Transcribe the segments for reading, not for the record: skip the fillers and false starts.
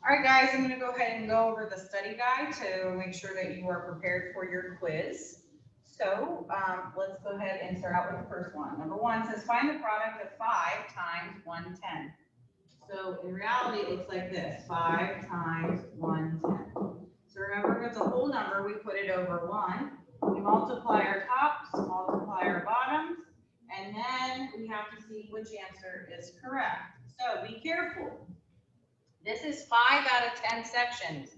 All right, guys, I'm going to go ahead and go over the study guide to make sure that you are prepared for your quiz. So let's go ahead and start out with the first one. Number one says find the product of 5 times 110. So in reality, it looks like this, 5 times 110. So remember, if it's a whole number, we put it over 1. We multiply our tops, multiply our bottoms, and then we have to see which answer is correct. So be careful. This is 5 out of 10 sections.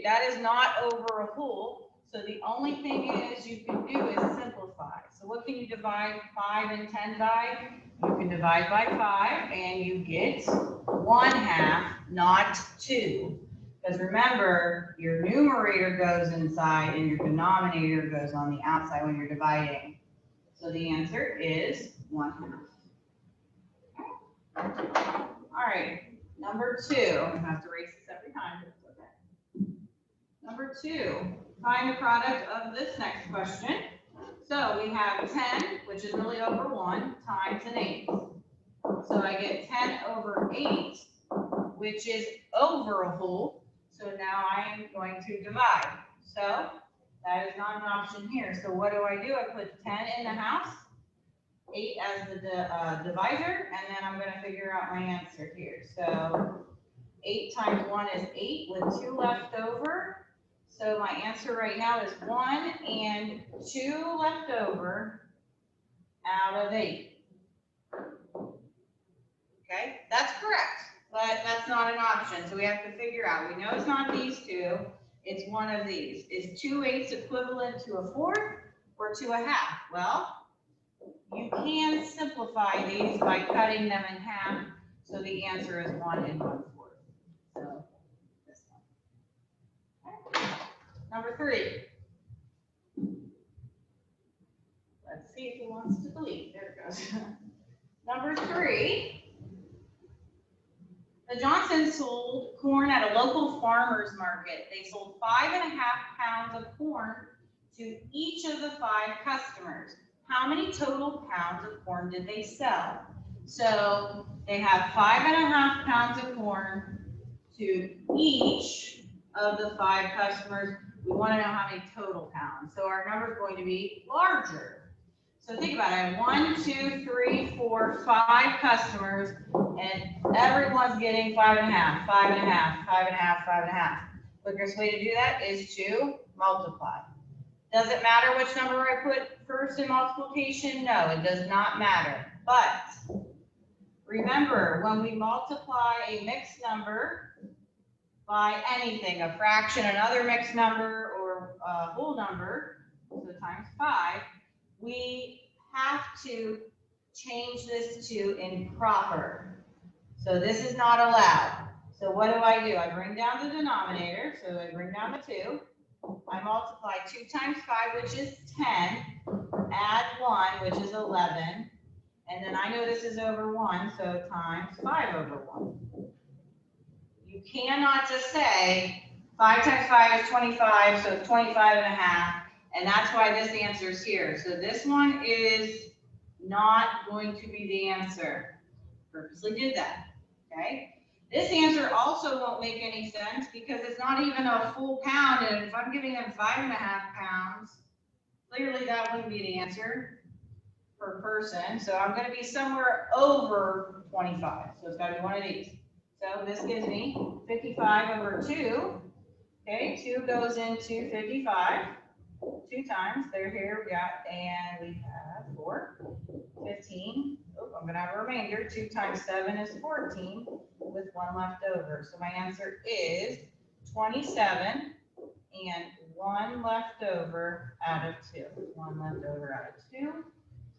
That is not over a whole. So the only thing is you can do is simplify. So what can you divide 5 and 10 by? You can divide by 5 and you get 1/2, not 2. Because remember, your numerator goes inside and your denominator goes on the outside when you're dividing. So the answer is 1/2. All right. Number 2, I have to erase this every time, but it's okay. Number 2, find the product of this next question. So we have 10, which is really over 1, times an 8. So I get 10 over 8, which is over a whole. So now I am going to divide. So that is not an option here. So what do? I put 10 in the house, 8 as the divisor, and then I'm going to figure out my answer here. So 8 times 1 is 8 with 2 left over. So my answer right now is 1 and 2 left over out of 8. Okay, that's correct, but that's not an option. So we have to figure out. We know it's not these two. It's one of these. Is 2/8 equivalent to a fourth or to a half? Well, you can simplify these by cutting them in half. So the answer is 1 and 1/4. So this one. Okay. Number 3. Let's see if he wants to delete. There it goes. Number 3. The Johnsons sold corn at a local farmer's market. They sold 5.5 pounds of corn to each of the 5 customers. How many total pounds of corn did they sell? So they have 5.5 pounds of corn to each of the 5 customers. We want to know how many total pounds. So our number is going to be larger. So think about it. I have 1, 2, 3, 4, 5 customers, and everyone's getting 5.5, 5.5, 5.5, 5.5. Quickest way to do that is to multiply. Does it matter which number I put first in multiplication? No, it does not matter. But remember, when we multiply a mixed number by anything, a fraction, another mixed number, or a whole number, so times 5, we have to change this to improper. So this is not allowed. So what do? I bring down the denominator, so I bring down the 2. I multiply 2 times 5, which is 10, add 1, which is 11, and then I know this is over 1, so times 5 over 1. You cannot just say 5 times 5 is 25, so it's 25.5, and that's why this answer is here. So this one is not going to be the answer. Purposely did that, okay? This answer also won't make any sense because it's not even a full pound, and if I'm giving them 5.5 pounds, clearly that wouldn't be the answer per person. So I'm going to be somewhere over 25. So it's got to be one of these. So this gives me 55 over 2. Okay, 2 goes into 55. 2 times. They're here. We got, and we have 4, 15. Oh, I'm going to have a remainder. 2 times 7 is 14 with 1 left over. So my answer is 27 and 1 left over out of 2. 1 left over out of 2.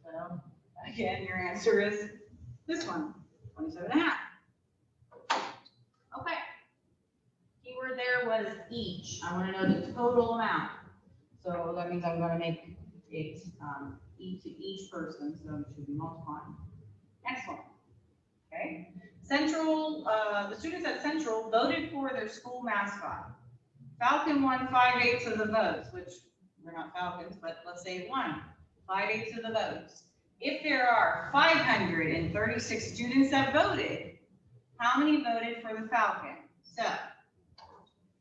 So again, your answer is this one, 27.5. Okay. Keyword there was each. I want to know the total amount. So that means I'm going to make it each person, so it should be multiplying. Next one. Okay. Central, the students at Central voted for their school mascot. Falcon won 5/8 of the votes, which we're not Falcons, but let's say it won 5/8 of the votes. If there are 536 students that voted, how many voted for the Falcon? So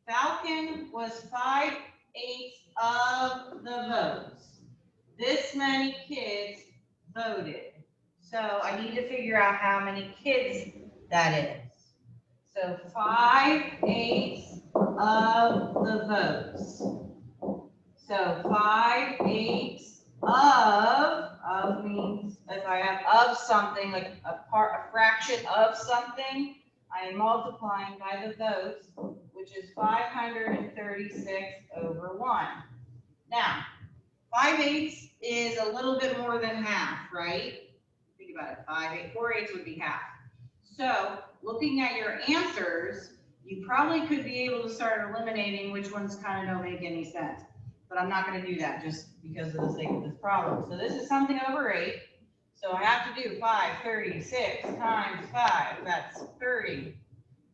Falcon was 5/8 of the votes. This many kids voted. So I need to figure out how many kids that is. So 5/8 of the votes. So 5/8 of means if I have of something, like a fraction of something, I am multiplying by the votes, which is 536/1. Now, 5/8 is a little bit more than half, right? Think about it, 5/8, 4/8 would be half. So looking at your answers, you probably could be able to start eliminating which ones kind of don't make any sense. But I'm not going to do that just because of the sake of this problem. So this is something over 8. So I have to do 536 times 5. That's 30,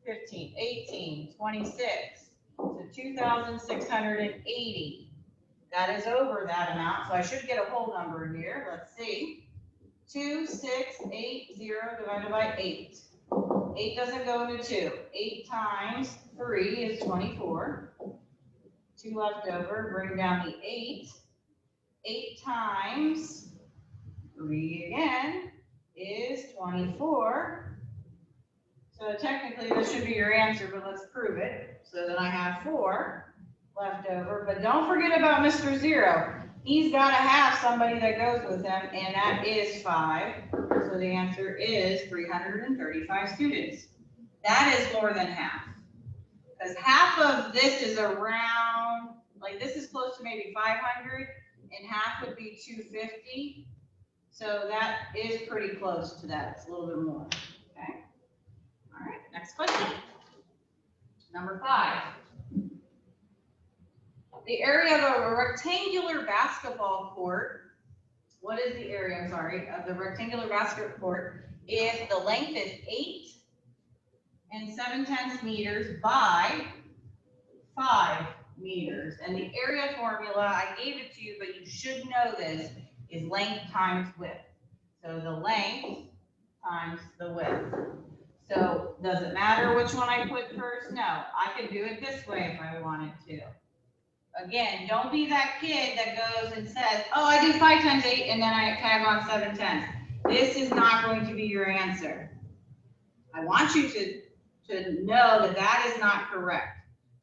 15, 18, 26. So 2,680. That is over that amount. So I should get a whole number here. Let's see. 2680 divided by 8. 8 doesn't go into 2. 8 times 3 is 24. 2 left over, bring down the 8. 8 times 3 again is 24. So technically this should be your answer, but let's prove it. So then I have 4 left over, but don't forget about Mr. Zero. He's got to have somebody that goes with him, and that is 5. So the answer is 335 students. That is more than half. Because half of this is around, like this is close to maybe 500, and half would be 250. So that is pretty close to that. It's a little bit more. Okay. All right. Next question. Number 5. The area of a rectangular basketball court. What is the area? I'm sorry, of the rectangular basketball court if the length is 8 7/10 meters by 5 meters. And the area formula, I gave it to you, but you should know this, is length times width. So the length times the width. So does it matter which one I put first? No, I could do it this way if I wanted to. Again, don't be that kid that goes and says, oh, I do 5 times 8 and then I tag on 7/10. This is not going to be your answer. I want you to know that that is not correct.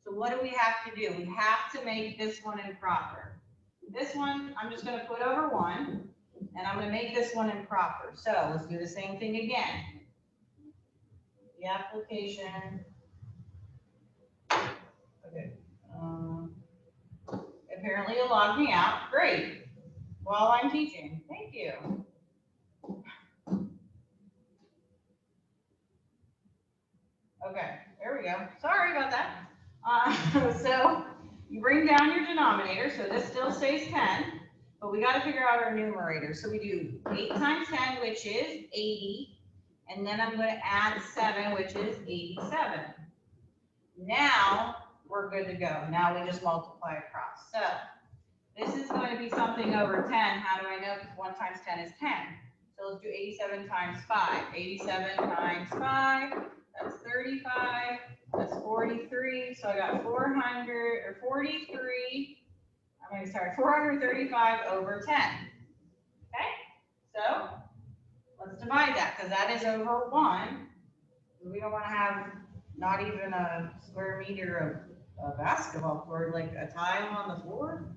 So what do we have to do? We have to make this one improper. This one, I'm just going to put over 1, and I'm going to make this one improper. So let's do the same thing again. The application. Okay. Apparently it logged me out. Great. While I'm teaching. Thank you. Okay, there we go. Sorry about that. So you bring down your denominator, so this still stays 10, but we got to figure out our numerator. So we do 8 times 10, which is 80, and then I'm going to add 7, which is 87. Now we're good to go. Now we just multiply across. So this is going to be something over 10. How do I know? Because 1 times 10 is 10. So let's do 87 times 5. 87 times 5. That's 35, that's 43, so I got 435 over 10, okay? So, let's divide that, because that is over 1. We don't want to have not even a square meter of basketball court, like a tile on the floor,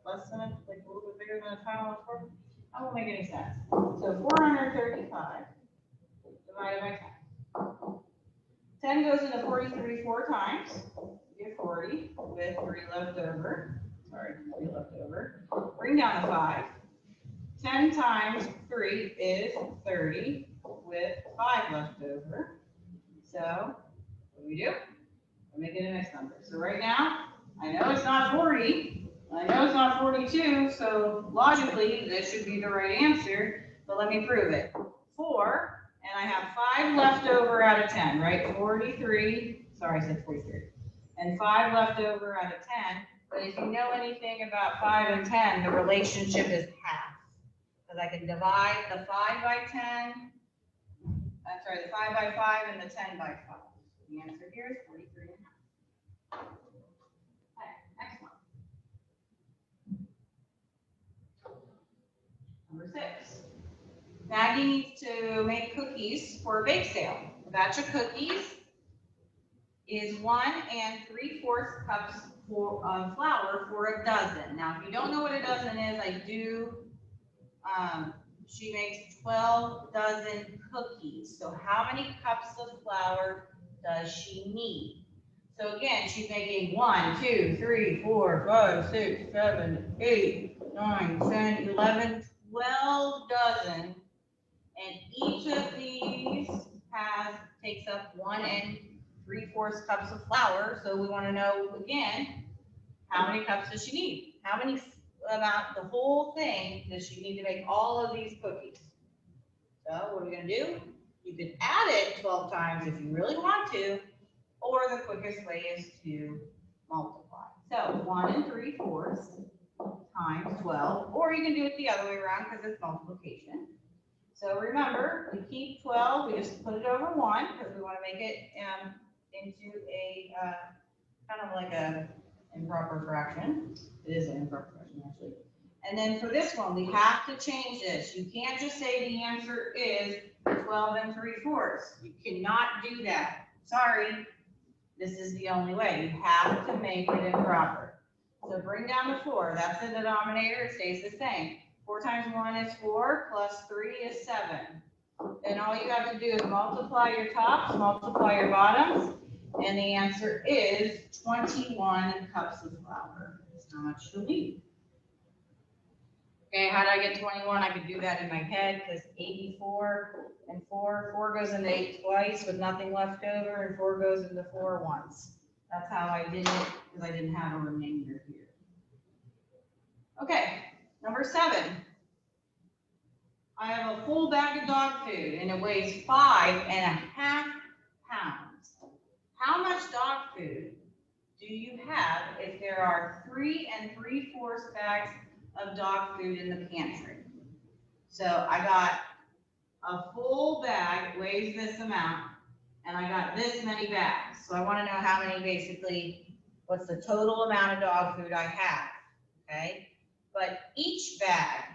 less than, like a little bit bigger than a tile on the floor. That won't make any sense. So 435 divided by 10. 10 goes into 43 4 times. You get 40 with 3 left over. Sorry, 3 left over. Bring down the 5. 10 times 3 is 30 with 5 left over. So what do? We make it a next number. So right now, I know it's not 40. I know it's not 42. So logically, this should be the right answer. But let me prove it. 4. And I have 5 left over out of 10, right? 43, sorry, I said 43. And 5 left over out of 10. But if you know anything about 5 and 10, the relationship is half. Because I can divide the 5 by 10, the 5 by 5 and the 10 by 5. The answer here is 43. Number 6. Maggie needs to make cookies for a bake sale. A batch of cookies is 1 3/4 cups of flour for a dozen. Now, if you don't know what a dozen is, she makes 12 dozen cookies. So how many cups of flour does she need? So again, she's making 1, 2, 3, 4, 5, 6, 7, 8, 9, 10, 11, 12 dozen. And each of these takes up 1 3/4 cups of flour. So we want to know again, how many cups does she need? How many about the whole thing does she need to make all of these cookies? So what are we going to do? You can add it 12 times if you really want to, or the quickest way is to multiply. So 1 3/4 times 12, or you can do it the other way around because it's multiplication. So remember, we keep 12, we just put it over 1 because we want to make it into a kind of like a improper fraction. It is an improper fraction, actually. And then for this one, we have to change this. You can't just say the answer is 12 3/4. You cannot do that. Sorry. This is the only way. You have to make it improper. So bring down the 4. That's the denominator. It stays the same. 4 times 1 is 4, plus 3 is 7. Then all you have to do is multiply your tops, multiply your bottoms, and the answer is 21 cups of flour. That's how much you'll need. Okay, how did I get 21? I could do that in my head because 84 and 4 goes into 8 twice with nothing left over, and 4 goes into 4 once. That's how I did it because I didn't have a remainder here. Okay, number 7. I have a full bag of dog food and it weighs 5.5 pounds. How much dog food do you have if there are 3 3/4 bags of dog food in the pantry? So I got a full bag, weighs this amount, and I got this many bags. So I want to know how many basically, what's the total amount of dog food I have, okay? But each bag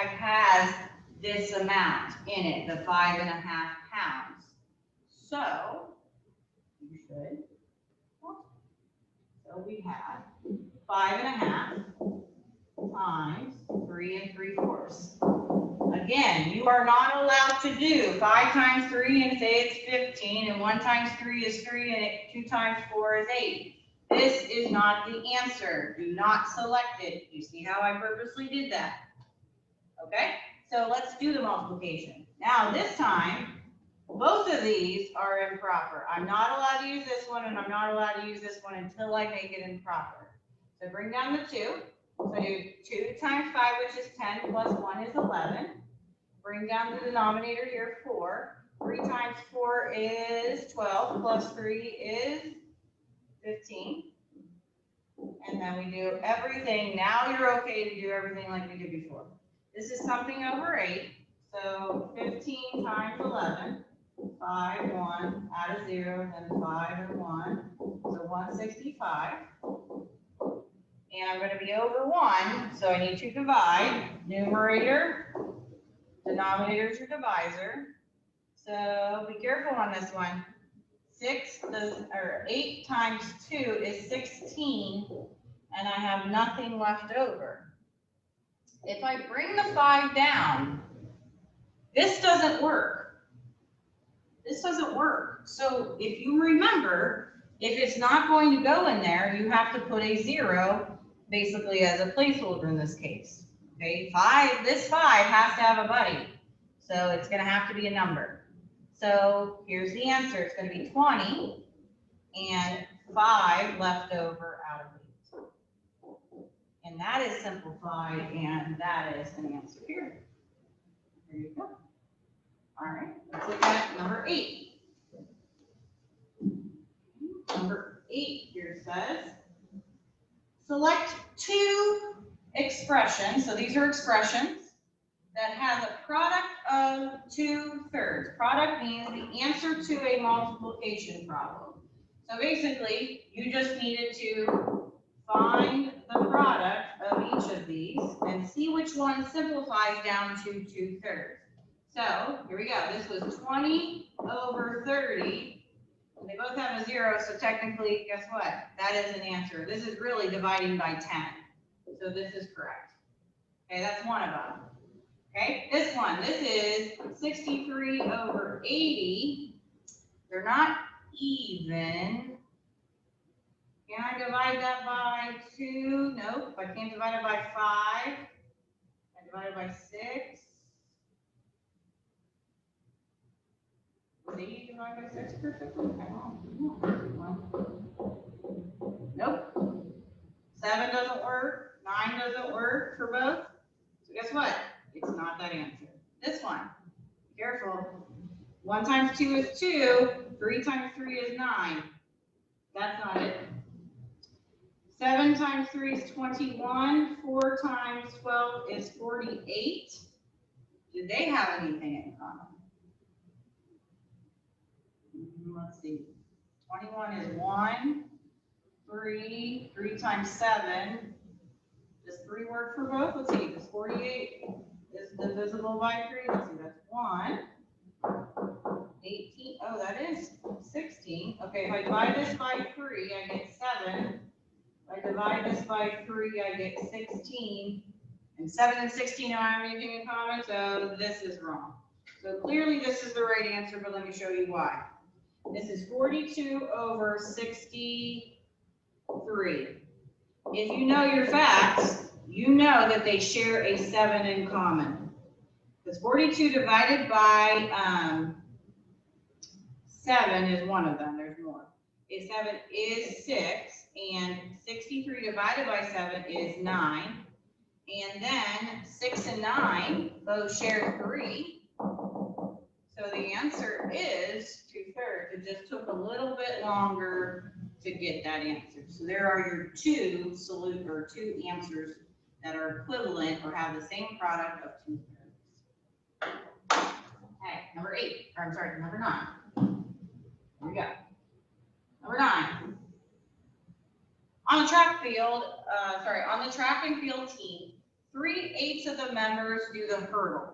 has this amount in it, the 5.5 pounds. So you should, so we have 5.5 times 3 3/4. Again, you are not allowed to do 5 times 3 and say it's 15, and 1 times 3 is 3, and 2 times 4 is 8. This is not the answer. Do not select it. You see how I purposely did that? Okay, so let's do the multiplication. Now this time, both of these are improper. I'm not allowed to use this one, and I'm not allowed to use this one until I make it improper. So bring down the 2. So do 2 times 5, which is 10, plus 1 is 11. Bring down the denominator here, 4. 3 times 4 is 12, plus 3 is 15. And then we do everything. Now you're okay to do everything like we did before. This is something over 8. So 15 times 11, 5, 1, add a 0, then 5 and 1. So 165. And I'm going to be over 1, so I need to divide. Numerator, denominator is your divisor. So be careful on this one. 8 times 2 is 16, and I have nothing left over. If I bring the 5 down, this doesn't work. This doesn't work. So if you remember, if it's not going to go in there, you have to put a 0 basically as a placeholder in this case. Okay, this 5 has to have a buddy. So it's going to have to be a number. So here's the answer. It's going to be 20 and 5 left over out of 8. And that is simplified, and that is an answer here. There you go. All right, let's look at number 8. Number 8 here says, select 2 expressions. So these are expressions that has a product of 2/3. Product means the answer to a multiplication problem. So basically, you just needed to find the product of each of these and see which one simplifies down to 2/3. So here we go. This was 20 over 30. They both have a 0, so technically, guess what? That is an answer. This is really dividing by 10. So this is correct. Okay, that's one of them. Okay, this one, this is 63 over 80. They're not even. Can I divide that by 2? Nope, I can't divide it by 5. I divide it by 6. Was 80 divided by 6 perfectly? I don't know. Nope. 7 doesn't work. 9 doesn't work for both. So guess what? It's not that answer. This one. Careful. 1 times 2 is 2. 3 times 3 is 9. That's not it. 7 times 3 is 21. 4 times 12 is 48. Did they have anything in common? Let's see. 21 is 1. 3. 3 times 7. Does 3 work for both? Let's see. Does 48 is divisible by 3? Let's see. That's 1. 18. Oh, that is 16. Okay, if I divide this by 3, I get 7. If I divide this by 3, I get 16. And 7 and 16 don't have anything in common, so this is wrong. So clearly this is the right answer, but let me show you why. This is 42 over 63. If you know your facts, you know that they share a 7 in common. Because 42 divided by 7 is one of them. There's more. 7 is 6, and 63 divided by 7 is 9. And then 6 and 9 both share 3. So the answer is 2/3. It just took a little bit longer to get that answer. So there are your two answers that are equivalent or have the same product of 2/3. Okay, number 8, or I'm sorry, number 9. Here we go. Number 9. On the track and field team, 3/8 of the members do the hurdles.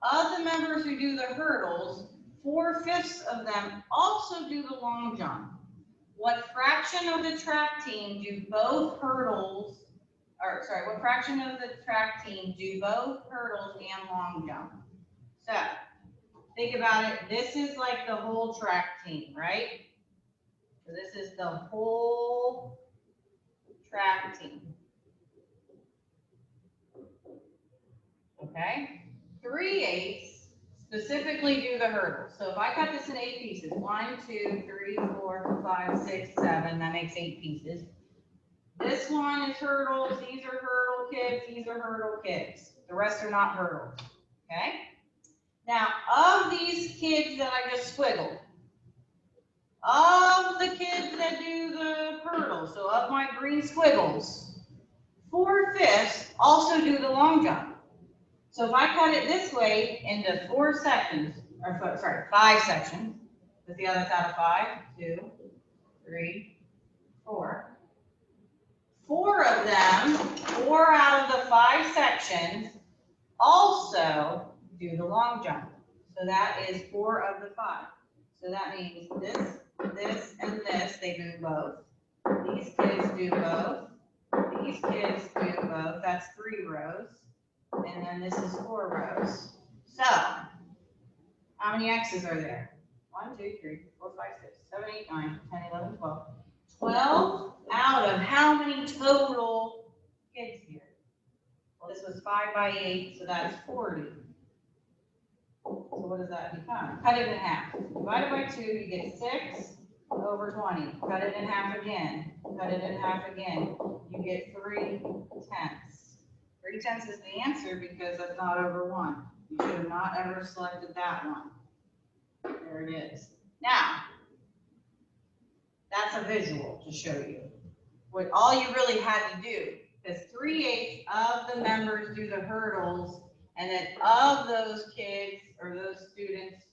Of the members who do the hurdles, 4/5 of them also do the long jump. What fraction of the track team do both hurdles, what fraction of the track team do both hurdles and long jump? So, think about it. This is like the whole track team, right? So this is the whole track team. Okay? 3/8 specifically do the hurdles. So if I cut this in 8 pieces, 1, 2, 3, 4, 5, 6, 7, that makes 8 pieces. This one is hurdles, these are hurdle kids, these are hurdle kids. The rest are not hurdles. Okay? Now, of these kids that I just squiggled, of the kids that do the hurdles, so of my green squiggles, 4/5 also do the long jump. So if I cut it this way into 4 sections, or 5 sections, with the other out of 5, 2, 3, 4. 4 of them, 4 out of the 5 sections, also do the long jump. So that is 4 of the 5. So that means this, and this, they do both. These kids do both. These kids do both. That's 3 rows. And then this is 4 rows. So, how many X's are there? 1, 2, 3, 4, 5, 6, 7, 8, 9, 10, 11, 12. 12 out of how many total kids here? Well, this was 5 by 8, so that's 40. So what does that become? Cut it in half. Divided by 2, you get 6 over 20. Cut it in half again. Cut it in half again. You get 3/10. 3/10 is the answer because that's not over 1. You should have not ever selected that one. There it is. Now, that's a visual to show you what all you really had to do, because 3/8 of the members do the hurdles, and then of those kids or those students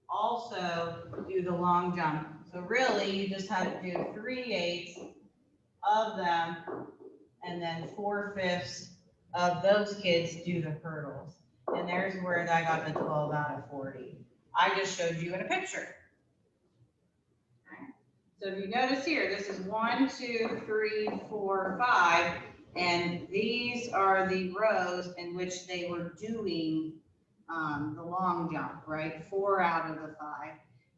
also do the long jump. So really, you just had to do 3/8 of them, and then 4/5 of those kids do the hurdles. And there's where I got the 12 out of 40. I just showed you in a picture. Okay. So if you notice here, this is 1, 2, 3, 4, 5, and these are the rows in which they were doing the long jump, right? 4 out of the 5.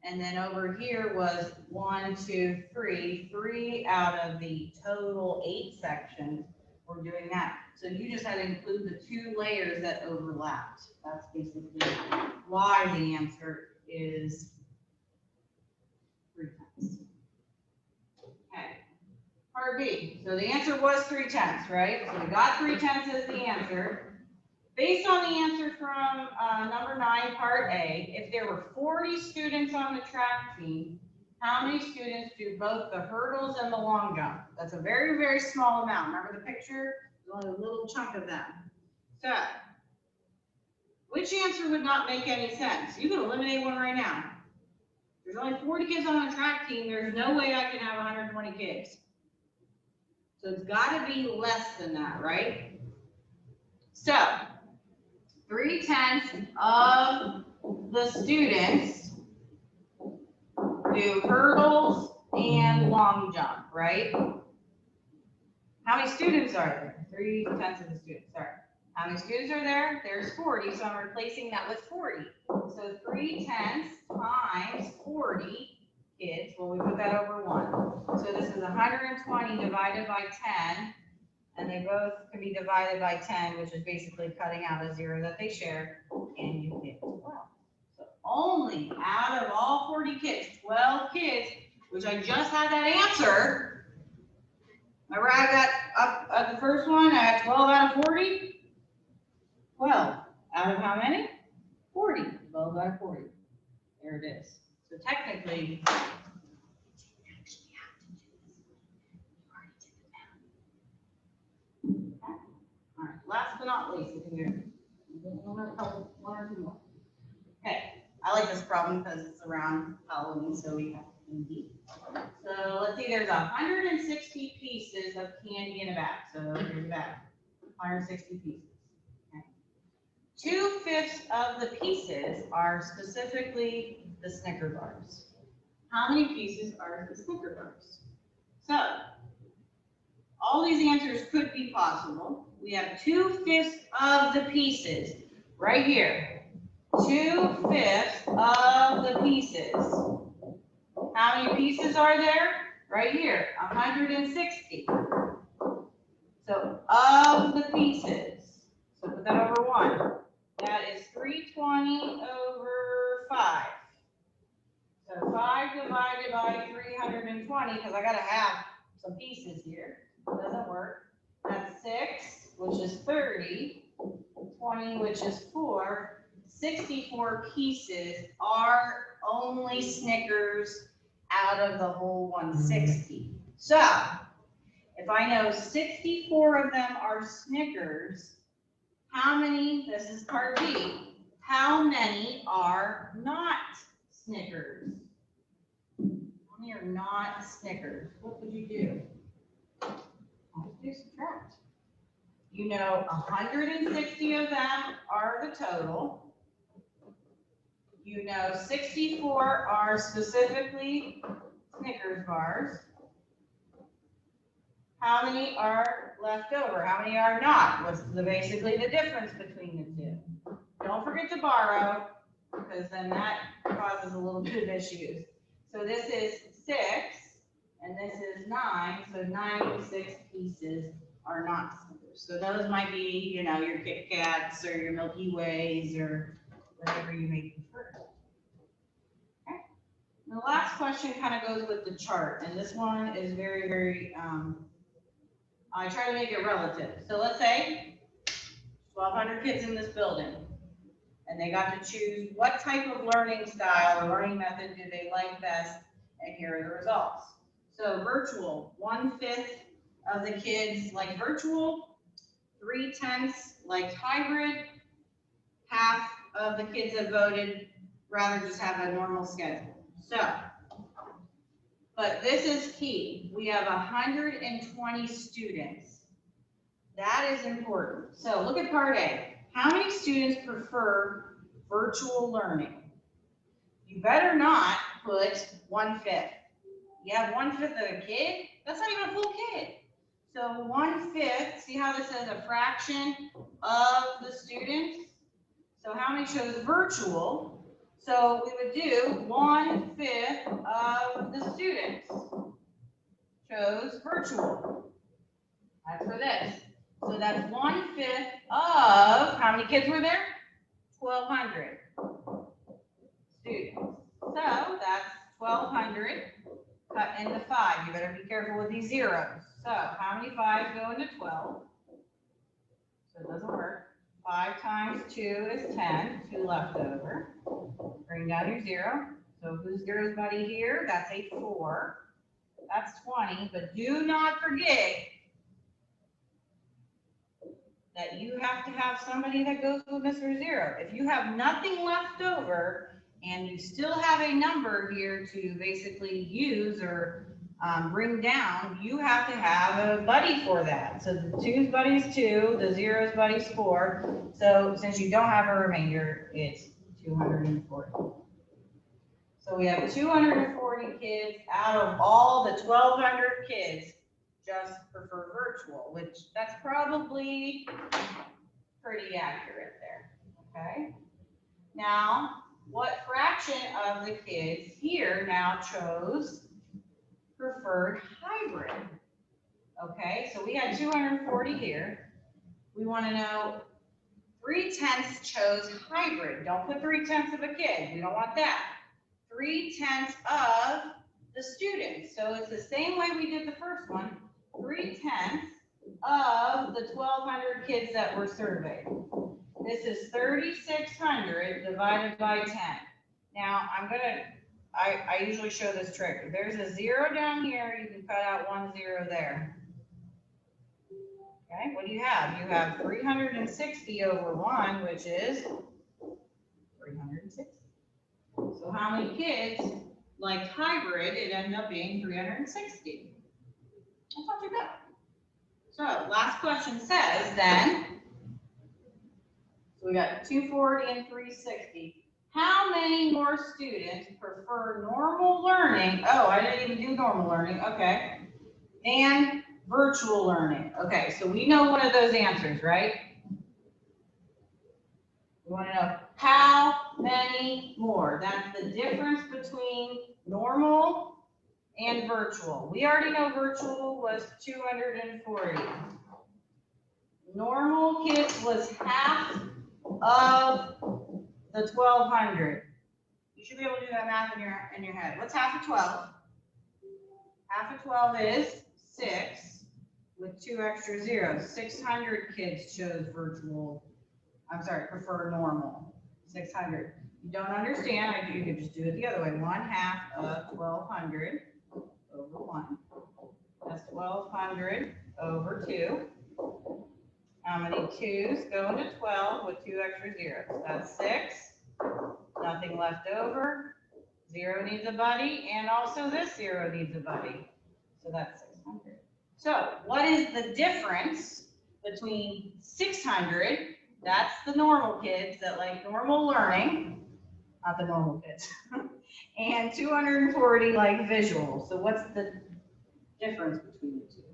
And then over here was 1, 2, 3, 3 out of the total 8 sections were doing that. So you just had to include the 2 layers that overlapped. That's basically why the answer is 3/10. Okay. Part B. So the answer was 3/10, right? So we got 3/10 as the answer. Based on the answer from number 9, part A, if there were 40 students on the track team, how many students do both the hurdles and the long jump? That's a very, very small amount. Remember the picture? There's only a little chunk of them. So, which answer would not make any sense? You can eliminate one right now. There's only 40 kids on the track team. There's no way I can have 120 kids. So it's got to be less than that, right? So, 3/10 of the students do hurdles and long jump, right? How many students are there? 3/10 of the students, sorry. How many students are there? There's 40, so I'm replacing that with 40. So 3/10 times 40 kids, well, we put that over 1. So this is 120 divided by 10. And they both can be divided by 10, which is basically cutting out a 0 that they share, and you get 12. So only out of all 40 kids, 12 kids, which I just had that answer. Remember I got up at the first one, I had 12 out of 40? 12 out of how many? 40. 12 out of 40. There it is. So technically, last but not least, we can do one or two more. Okay, I like this problem because it's around Halloween, so we have candy. So let's see, there's 160 pieces of candy in a bag. So here's the bag, 160 pieces. Okay. 2/5 of the pieces are specifically the Snicker bars. How many pieces are the Snicker bars? So all these answers could be possible. We have 2/5 of the pieces right here. 2/5 of the pieces. How many pieces are there? Right here, 160. So of the pieces, so put that over 1. That is 320 over 5. So 5 divided by 320, because I got to have some pieces here. Doesn't work. That's 6, which is 30, 20, which is 4. 64 pieces are only Snickers out of the whole 160. So, if I know 64 of them are Snickers, how many, this is part B, how many are not Snickers? How many are not Snickers? What would you do? Do subtract. You know 160 of them are the total. You know 64 are specifically Snickers bars. How many are left over? How many are not? What's basically the difference between the two? Don't forget to borrow, because then that causes a little bit of issues. So this is 6. And this is 9, so 96 pieces are not Snickers. So those might be, you know, your Kit Kats or your Milky Ways or whatever you may prefer. Okay. And the last question kind of goes with the chart, and this one is very, very, I try to make it relative. So let's say 1,200 kids in this building, and they got to choose what type of learning style or learning method do they like best, and here are the results. So virtual, 1/5 of the kids like virtual, 3/10 like hybrid, half of the kids that voted rather just have a normal schedule. So But this is key. We have 120 students. That is important. So look at part A. How many students prefer virtual learning? You better not put 1/5. You have 1/5 of a kid? That's not even a full kid. So 1/5, see how this says a fraction of the students? So how many chose virtual? So we would do 1/5 of the students chose virtual. That's for this. So that's 1/5 of, how many kids were there? 1,200 students. So that's 1,200 cut into 5. You better be careful with these zeros. So how many 5s go into 12? So it doesn't work. 5 times 2 is 10, 2 left over. Bring down your 0. So who's zero's buddy here? That's a 4. That's 20, but do not forget that you have to have somebody that goes with Mr. Zero. If you have nothing left over and you still have a number here to basically use or bring down, you have to have a buddy for that. So the 2's buddy's 2, the 0's buddy's 4. So since you don't have a remainder, it's 240. So we have 240 kids out of all the 1,200 kids just prefer virtual, which that's probably pretty accurate there, okay? Now, what fraction of the kids here now chose preferred hybrid? Okay, so we had 240 here. We want to know 3/10 chose hybrid. Don't put 3/10 of a kid. We don't want that. 3/10 of the students. So it's the same way we did the first one. 3/10 of the 1,200 kids that were surveyed. This is 3,600 divided by 10. Now I usually show this trick. If there's a 0 down here, you can cut out 1 0 there. Okay, what do you have? You have 360 over 1, which is 360. So how many kids like hybrid? It ended up being 360. That's not too bad. So last question says then, so we got 240 and 360. How many more students prefer normal learning? Oh, I didn't even do normal learning. Okay. And virtual learning. Okay, so we know one of those answers, right? We want to know how many more. That's the difference between normal and virtual. We already know virtual was 240. Normal kids was half of the 1,200. You should be able to do that math in your head. What's half of 12? Half of 12 is 6 with 2 extra zeros. 600 kids chose prefer normal. 600. You don't understand, you could just do it the other way. 1/2 of 1,200 over 1. That's 1,200 over 2. How many 2's go into 12 with 2 extra zeros? That's 6. Nothing left over. 0 needs a buddy, and also this 0 needs a buddy. So that's 600. So what is the difference between 600, that's the normal kids that like normal learning, not the normal kids, and 240 like visual. So what's the difference between the two?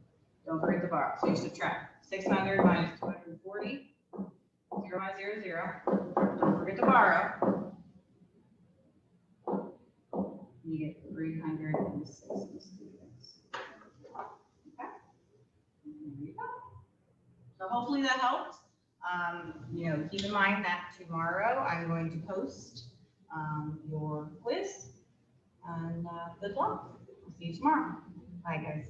Don't forget the bar. So you subtract 600 minus 240, 0 minus 0, 0. Don't forget to borrow. You get 360 students. Okay. There you go. So hopefully that helped. Keep in mind that tomorrow I'm going to post your quiz. And good luck. I'll see you tomorrow. Bye, guys.